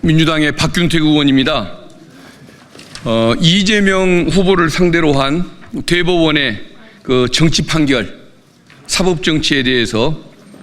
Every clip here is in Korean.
민주당의 박균택 의원입니다. 이재명 후보를 상대로 한 대법원의 그 정치 판결, 사법 정치에 대해서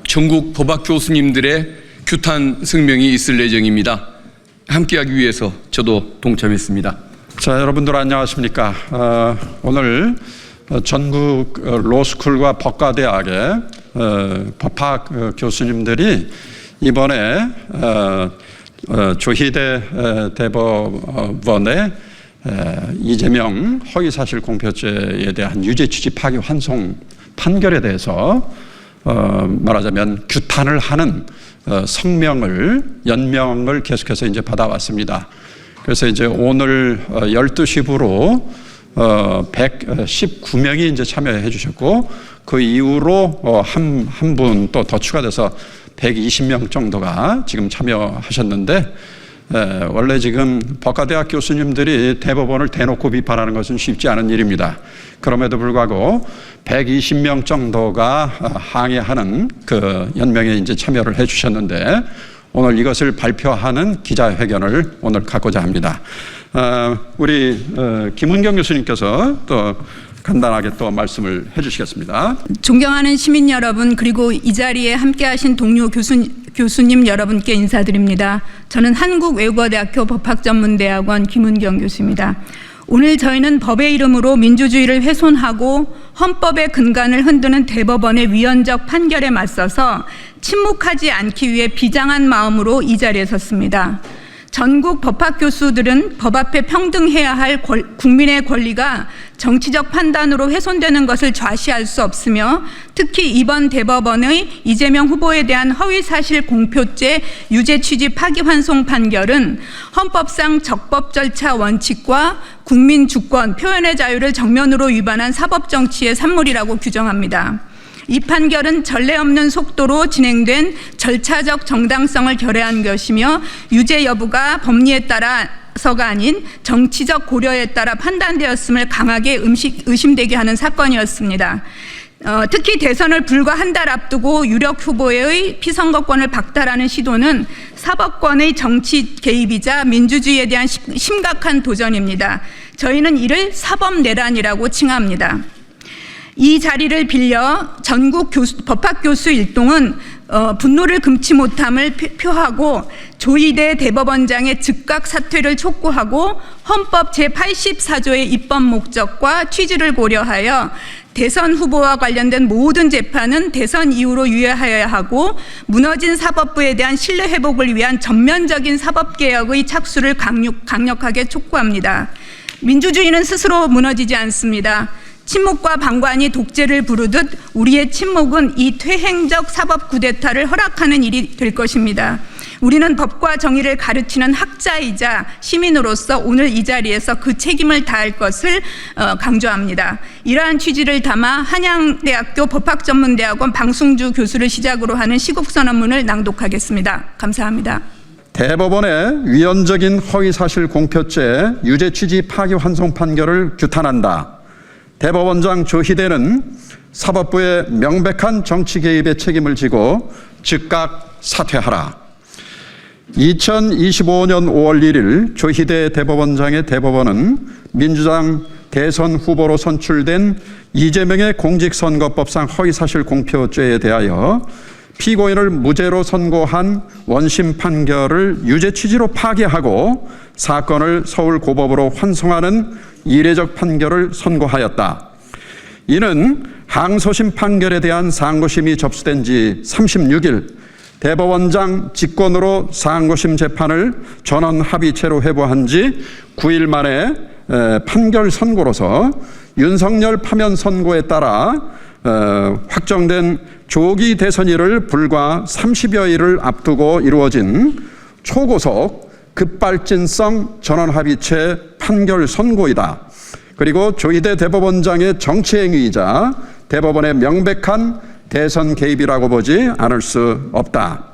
전국 법학 교수님들의 규탄 성명이 있을 예정입니다. 함께하기 위해서 저도 동참했습니다. 자, 여러분들 안녕하십니까? 오늘 전국 로스쿨과 법과대학의 법학 교수님들이 이번에 조희대 대법원의 이재명 허위사실 공표죄에 대한 유죄 취지 파기 환송 판결에 대해서 말하자면 규탄을 하는 연명을 계속해서 이제 받아왔습니다. 그래서 이제 오늘 12시부로 119명이 이제 참여해 주셨고, 그 이후로 한 분 또 더 추가돼서 120명 정도가 지금 참여하셨는데, 원래 지금 법과대학 교수님들이 대법원을 대놓고 비판하는 것은 쉽지 않은 일입니다. 그럼에도 불구하고 120명 정도가 항의하는 그 연명에 이제 참여를 해 주셨는데, 오늘 이것을 발표하는 기자회견을 오늘 갖고자 합니다. 우리 김은경 교수님께서 또 간단하게 또 말씀을 해 주시겠습니다. 존경하는 시민 여러분, 그리고 이 자리에 함께하신 동료 교수님 여러분께 인사드립니다. 저는 한국외국어대학교 법학전문대학원 김은경 교수입니다. 오늘 저희는 법의 이름으로 민주주의를 훼손하고 헌법의 근간을 흔드는 대법원의 위헌적 판결에 맞서서 침묵하지 않기 위해 비장한 마음으로 이 자리에 섰습니다. 전국 법학 교수들은 법 앞에 평등해야 할 국민의 권리가 정치적 판단으로 훼손되는 것을 좌시할 수 없으며, 특히 이번 대법원의 이재명 후보에 대한 허위사실 공표죄 유죄 취지 파기환송 판결은 헌법상 적법 절차 원칙과 국민 주권, 표현의 자유를 정면으로 위반한 사법정치의 산물이라고 규정합니다. 이 판결은 전례 없는 속도로 진행된 절차적 정당성을 결여한 것이며, 유죄 여부가 법리에 따라서가 아닌 정치적 고려에 따라 판단되었음을 강하게 의심되게 하는 사건이었습니다. 특히 대선을 불과 한 달 앞두고 유력 후보의 피선거권을 박탈하는 시도는 사법권의 정치 개입이자 민주주의에 대한 심각한 도전입니다. 저희는 이를 사법내란이라고 칭합니다. 이 자리를 빌려 전국 법학 교수 일동은 분노를 금치 못함을 표하고 조희대 대법원장의 즉각 사퇴를 촉구하고 헌법 제84조의 입법 목적과 취지를 고려하여 대선 후보와 관련된 모든 재판은 대선 이후로 유예하여야 하고, 무너진 사법부에 대한 신뢰 회복을 위한 전면적인 사법개혁의 착수를 강력하게 촉구합니다. 민주주의는 스스로 무너지지 않습니다. 침묵과 방관이 독재를 부르듯 우리의 침묵은 이 퇴행적 사법 쿠데타를 허락하는 일이 될 것입니다. 우리는 법과 정의를 가르치는 학자이자 시민으로서 오늘 이 자리에서 그 책임을 다할 것을 강조합니다. 이러한 취지를 담아 한양대학교 법학전문대학원 방승주 교수를 시작으로 하는 시국선언문을 낭독하겠습니다. 감사합니다. 대법원의 위헌적인 허위사실 공표죄 유죄 취지 파기환송 판결을 규탄한다. 대법원장 조희대는 사법부의 명백한 정치 개입의 책임을 지고 즉각 사퇴하라. 2025년 5월 1일 조희대 대법원장의 대법원은 민주당 대선 후보로 선출된 이재명의 공직선거법상 허위사실 공표죄에 대하여 피고인을 무죄로 선고한 원심 판결을 유죄 취지로 파기하고 사건을 서울고법으로 환송하는 이례적 판결을 선고하였다. 이는 항소심 판결에 대한 상고심이 접수된 지 36일 대법원장 직권으로 상고심 재판을 전원 합의체로 회부한 지 9일 만에 판결 선고로서 윤석열 파면 선고에 따라 확정된 조기 대선일을 불과 30여일을 앞두고 이루어진 초고속 급발진성 전원합의체 판결 선고이다. 그리고 조희대 대법원장의 정치행위이자 대법원의 명백한 대선 개입이라고 보지 않을 수 없다.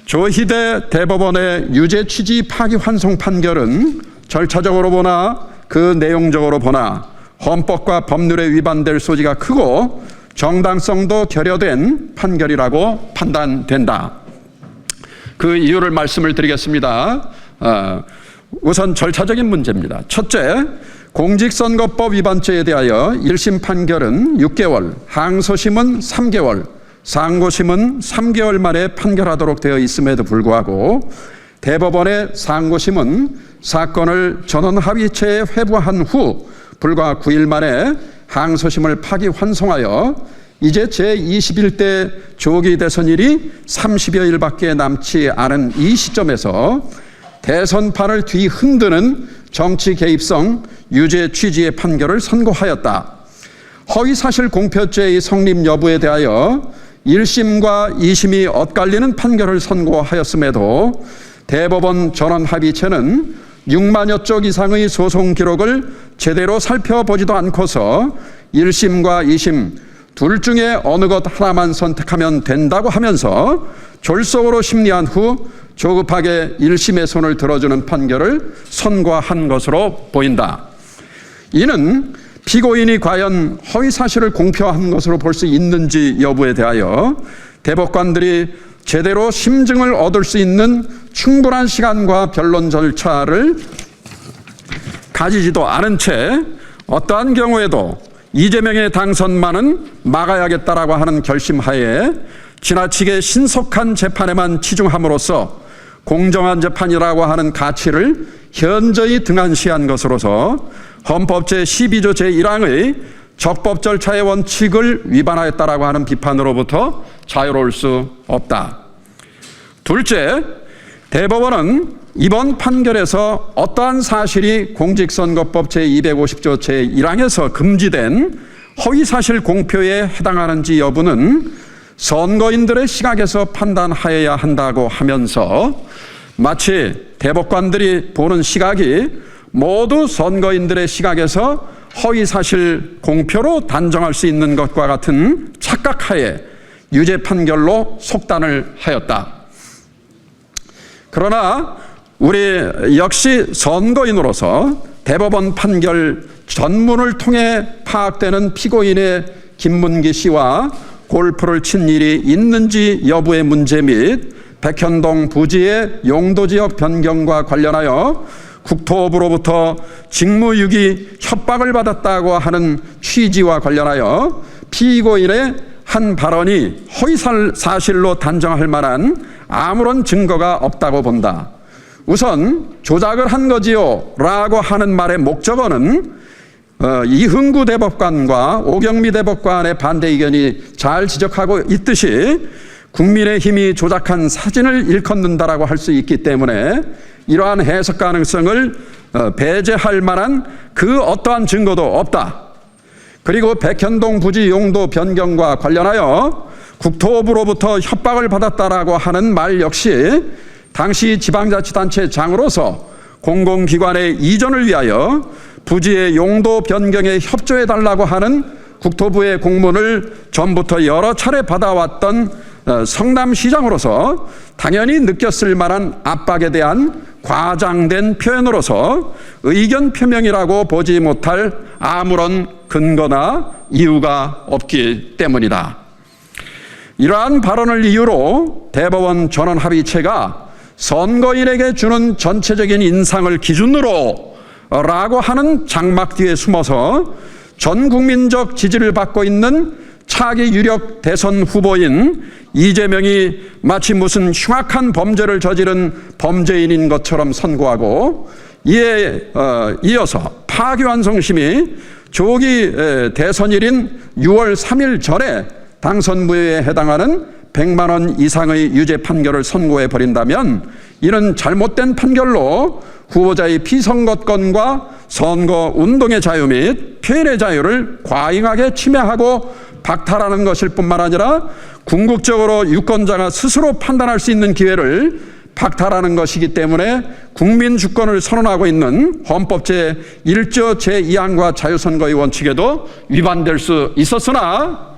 조희대 대법원의 유죄 취지 파기환송 판결은 절차적으로 보나 그 내용적으로 보나 헌법과 법률에 위반될 소지가 크고 정당성도 결여된 판결이라고 판단된다. 그 이유를 말씀을 드리겠습니다. 우선 절차적인 문제입니다. 첫째, 공직선거법 위반죄에 대하여 1심 판결은 6개월, 항소심은 3개월, 상고심은 3개월 만에 판결하도록 되어 있음에도 불구하고 대법원의 상고심은 사건을 전원합의체에 회부한 후 불과 9일 만에 항소심을 파기환송하여 이제 제21대 조기 대선일이 30여일밖에 남지 않은 이 시점에서 대선판을 뒤흔드는 정치 개입성 유죄 취지의 판결을 선고하였다. 허위사실 공표죄의 성립 여부에 대하여 1심과 2심이 엇갈리는 판결을 선고하였음에도 대법원 전원합의체는 6만여 쪽 이상의 소송 기록을 제대로 살펴보지도 않고서 1심과 2심 둘 중에 어느 것 하나만 선택하면 된다고 하면서 졸속으로 심리한 후 조급하게 1심의 손을 들어주는 판결을 선고한 것으로 보인다. 이는 피고인이 과연 허위사실을 공표한 것으로 볼 수 있는지 여부에 대하여 대법관들이 제대로 심증을 얻을 수 있는 충분한 시간과 변론 절차를 가지지도 않은 채 어떠한 경우에도 이재명의 당선만은 막아야겠다라고 하는 결심하에 지나치게 신속한 재판에만 치중함으로써 공정한 재판이라고 하는 가치를 현저히 등한시한 것으로서 헌법 제12조 제1항의 적법 절차의 원칙을 위반하였다라고 하는 비판으로부터 자유로울 수 없다. 둘째, 대법원은 이번 판결에서 어떠한 사실이 공직선거법 제250조 제1항에서 금지된 허위사실 공표에 해당하는지 여부는 선거인들의 시각에서 판단하여야 한다고 하면서 마치 대법관들이 보는 시각이 모두 선거인들의 시각에서 허위사실 공표로 단정할 수 있는 것과 같은 착각하에 유죄 판결로 속단을 하였다. 그러나 우리 역시 선거인으로서 대법원 판결 전문을 통해 파악되는 피고인의 김문기 씨와 골프를 친 일이 있는지 여부의 문제 및 백현동 부지의 용도지역 변경과 관련하여 국토부로부터 직무유기 협박을 받았다고 하는 취지와 관련하여 피고인의 한 발언이 허위사실로 단정할 만한 아무런 증거가 없다고 본다. 우선 조작을 한 거지요 라고 하는 말의 목적어는 이흥구 대법관과 오경미 대법관의 반대 의견이 잘 지적하고 있듯이 국민의힘이 조작한 사진을 일컫는다라고 할 수 있기 때문에 이러한 해석 가능성을 배제할 만한 그 어떠한 증거도 없다. 그리고 백현동 부지 용도 변경과 관련하여 국토부로부터 협박을 받았다라고 하는 말 역시 당시 지방자치단체장으로서 공공기관의 이전을 위하여 부지의 용도 변경에 협조해달라고 하는 국토부의 공문을 전부터 여러 차례 받아왔던 성남시장으로서 당연히 느꼈을 만한 압박에 대한 과장된 표현으로서 의견 표명이라고 보지 못할 아무런 근거나 이유가 없기 때문이다. 이러한 발언을 이유로 대법원 전원합의체가 선거인에게 주는 전체적인 인상을 기준으로 라고 하는 장막 뒤에 숨어서 전 국민적 지지를 받고 있는 차기 유력 대선 후보인 이재명이 마치 무슨 흉악한 범죄를 저지른 범죄인인 것처럼 선고하고 이에 이어서 파기환송심이 조기 대선일인 6월 3일 전에 당선 무효에 해당하는 100만 원 이상의 유죄 판결을 선고해 버린다면 이는 잘못된 판결로 후보자의 피선거권과 선거 운동의 자유 및 표현의 자유를 과잉하게 침해하고 박탈하는 것일 뿐만 아니라 궁극적으로 유권자가 스스로 판단할 수 있는 기회를 박탈하는 것이기 때문에 국민 주권을 선언하고 있는 헌법 제1조 제2항과 자유선거의 원칙에도 위반될 수 있었으나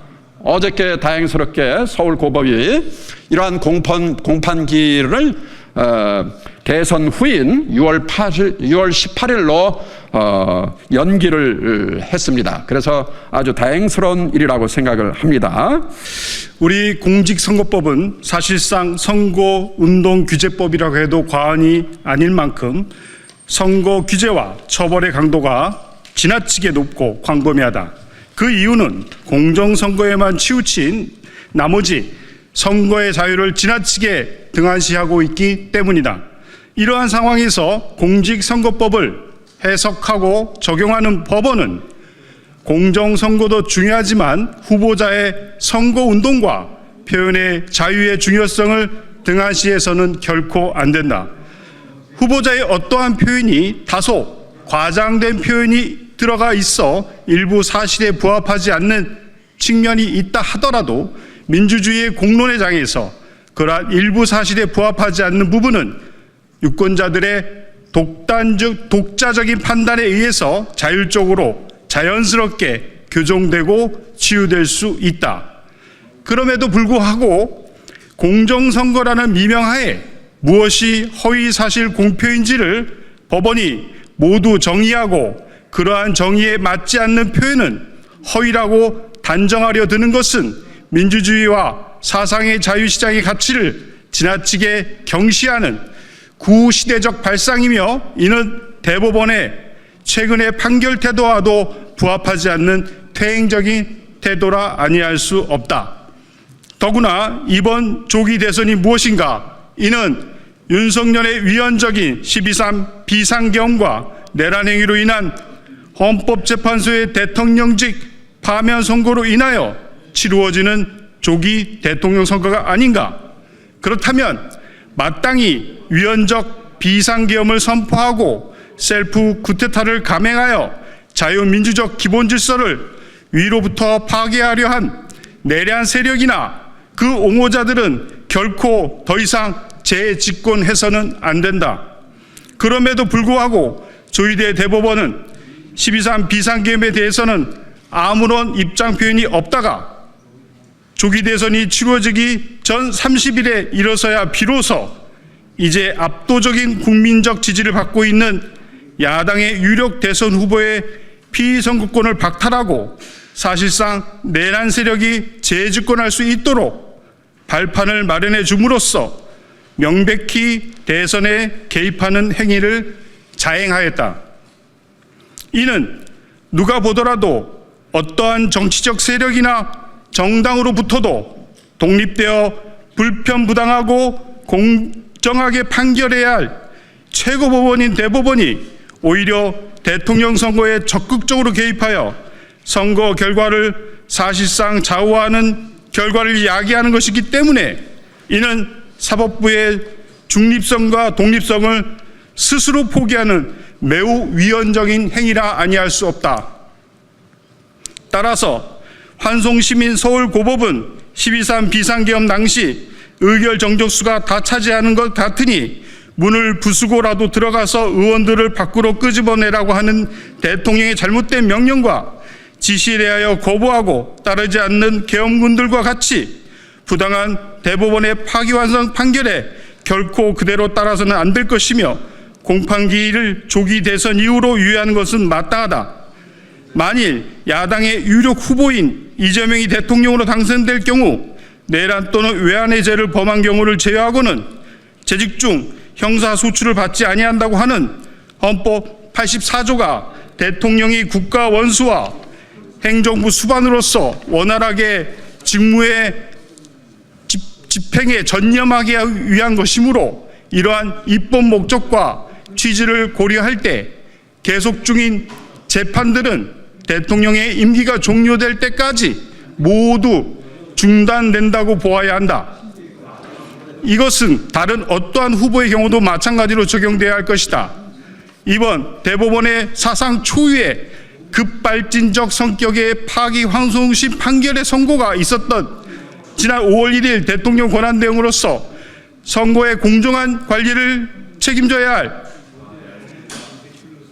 어저께 다행스럽게 서울고법이 이러한 공판기를 대선 후인 6월 18일로 연기를 했습니다. 그래서 아주 다행스러운 일이라고 생각을 합니다. 우리 공직선거법은 사실상 선거운동규제법이라고 해도 과언이 아닐 만큼 선거 규제와 처벌의 강도가 지나치게 높고 광범위하다. 그 이유는 공정선거에만 치우친 나머지 선거의 자유를 지나치게 등한시하고 있기 때문이다. 이러한 상황에서 공직선거법을 해석하고 적용하는 법원은 공정선거도 중요하지만 후보자의 선거운동과 표현의 자유의 중요성을 등한시해서는 결코 안 된다. 후보자의 어떠한 표현이 다소 과장된 표현이 들어가 있어 일부 사실에 부합하지 않는 측면이 있다 하더라도 민주주의의 공론의 장에서 그러한 일부 사실에 부합하지 않는 부분은 유권자들의 독자적인 판단에 의해서 자율적으로 자연스럽게 교정되고 치유될 수 있다. 그럼에도 불구하고 공정선거라는 미명하에 무엇이 허위사실 공표인지를 법원이 모두 정의하고 그러한 정의에 맞지 않는 표현은 허위라고 단정하려 드는 것은 민주주의와 사상의 자유시장의 가치를 지나치게 경시하는 구시대적 발상이며 이는 대법원의 최근의 판결 태도와도 부합하지 않는 퇴행적인 태도라 아니할 수 없다. 더구나 이번 조기 대선이 무엇인가? 이는 윤석열의 위헌적인 12.3 비상계엄과 내란 행위로 인한 헌법재판소의 대통령직 파면 선고로 인하여 치루어지는 조기 대통령 선거가 아닌가? 그렇다면 마땅히 위헌적 비상계엄을 선포하고 셀프 쿠데타를 감행하여 자유민주적 기본질서를 위로부터 파괴하려 한 내란 세력이나 그 옹호자들은 결코 더 이상 재집권해서는 안 된다. 그럼에도 불구하고 조희대 대법원은 12.3 비상계엄에 대해서는 아무런 입장 표현이 없다가 조기 대선이 치루어지기 전 30일에 일어서야 비로소 이제 압도적인 국민적 지지를 받고 있는 야당의 유력 대선 후보의 피선거권을 박탈하고 사실상 내란 세력이 재집권할 수 있도록 발판을 마련해 줌으로써 명백히 대선에 개입하는 행위를 자행하였다. 이는 누가 보더라도 어떠한 정치적 세력이나 정당으로부터도 독립되어 불편부당하고 공정하게 판결해야 할 최고법원인 대법원이 오히려 대통령 선거에 적극적으로 개입하여 선거 결과를 사실상 좌우하는 결과를 야기하는 것이기 때문에 이는 사법부의 중립성과 독립성을 스스로 포기하는 매우 위헌적인 행위라 아니할 수 없다. 따라서 환송시민 서울고법은 12.3 비상계엄 당시 의결 정족수가 다 차지하는 것 같으니 문을 부수고라도 들어가서 의원들을 밖으로 끄집어내라고 하는 대통령의 잘못된 명령과 지시에 대하여 거부하고 따르지 않는 계엄군들과 같이 부당한 대법원의 파기환송 판결에 결코 그대로 따라서는 안 될 것이며 공판기일을 조기 대선 이후로 유예하는 것은 마땅하다. 만일 야당의 유력 후보인 이재명이 대통령으로 당선될 경우 내란 또는 외환의 죄를 범한 경우를 제외하고는 재직 중 형사소추를 받지 아니한다고 하는 헌법 84조가 대통령이 국가 원수와 행정부 수반으로서 원활하게 직무의 집행에 전념하기 위한 것이므로 이러한 입법 목적과 취지를 고려할 때 계속 중인 재판들은 대통령의 임기가 종료될 때까지 모두 중단된다고 보아야 한다. 이것은 다른 어떠한 후보의 경우도 마찬가지로 적용돼야 할 것이다. 이번 대법원의 사상 초유의 급발진적 성격의 파기환송심 판결의 선고가 있었던 지난 5월 1일 대통령 권한대행으로서 선거의 공정한 관리를 책임져야 할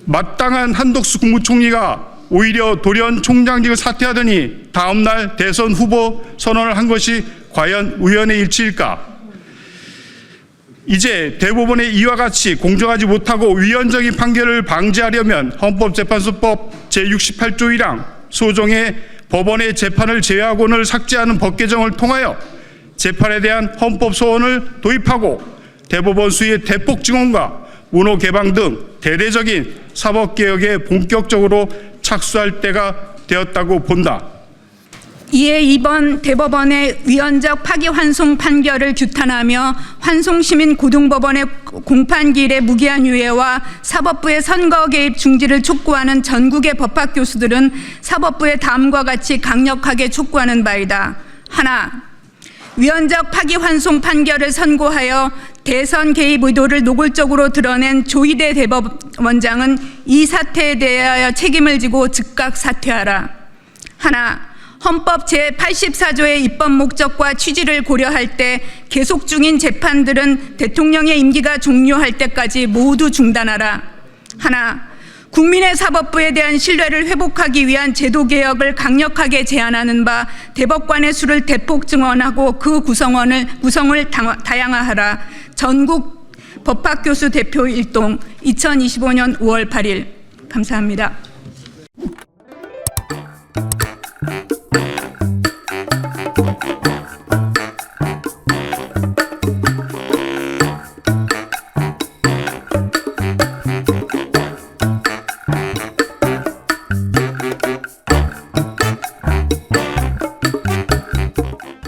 마땅한 한덕수 국무총리가 오히려 돌연 총장직을 사퇴하더니 다음날 대선 후보 선언을 한 것이 과연 우연의 일치일까? 이제 대법원의 이와 같이 공정하지 못하고 위헌적인 판결을 방지하려면 헌법재판소법 제68조 1항 소정의 법원의 재판을 제외하고는 삭제하는 법 개정을 통하여 재판에 대한 헌법 소원을 도입하고 대법원 수의 대폭 증원과 문호 개방 등 대대적인 사법개혁에 본격적으로 착수할 때가 되었다고 본다. 이에 이번 대법원의 위헌적 파기환송 판결을 규탄하며 환송시민 고등법원의 공판기일의 무기한 유예와 사법부의 선거 개입 중지를 촉구하는 전국의 법학 교수들은 사법부의 다음과 같이 강력하게 촉구하는 바이다. 하나, 위헌적 파기환송 판결을 선고하여 대선 개입 의도를 노골적으로 드러낸 조희대 대법원장은 이 사태에 대하여 책임을 지고 즉각 사퇴하라. 하나, 헌법 제84조의 입법 목적과 취지를 고려할 때 계속 중인 재판들은 대통령의 임기가 종료할 때까지 모두 중단하라. 하나, 국민의 사법부에 대한 신뢰를 회복하기 위한 제도 개혁을 강력하게 제안하는 바 대법관의 수를 대폭 증원하고 그 구성을 다양화하라. 전국 법학교수 대표 일동 2025년 5월 8일. 감사합니다.